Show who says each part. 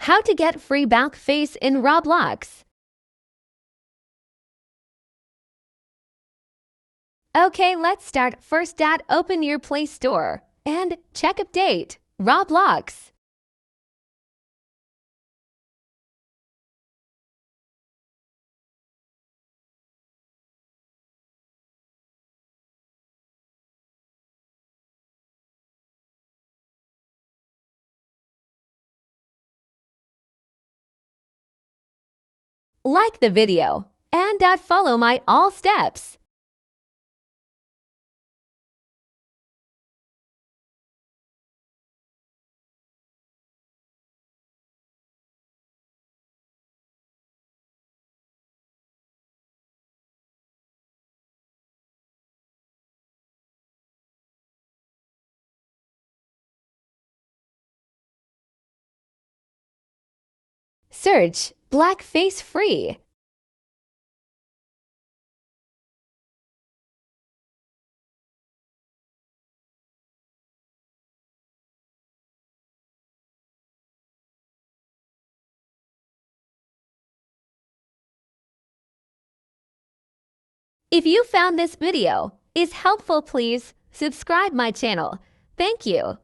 Speaker 1: How to get free Balck face in Roblox. Okay, let's start. First, open your Play Store and check update Roblox. Like the video and follow my all steps. Search Black Face Free. If you found this video is helpful, please subscribe my channel. Thank you.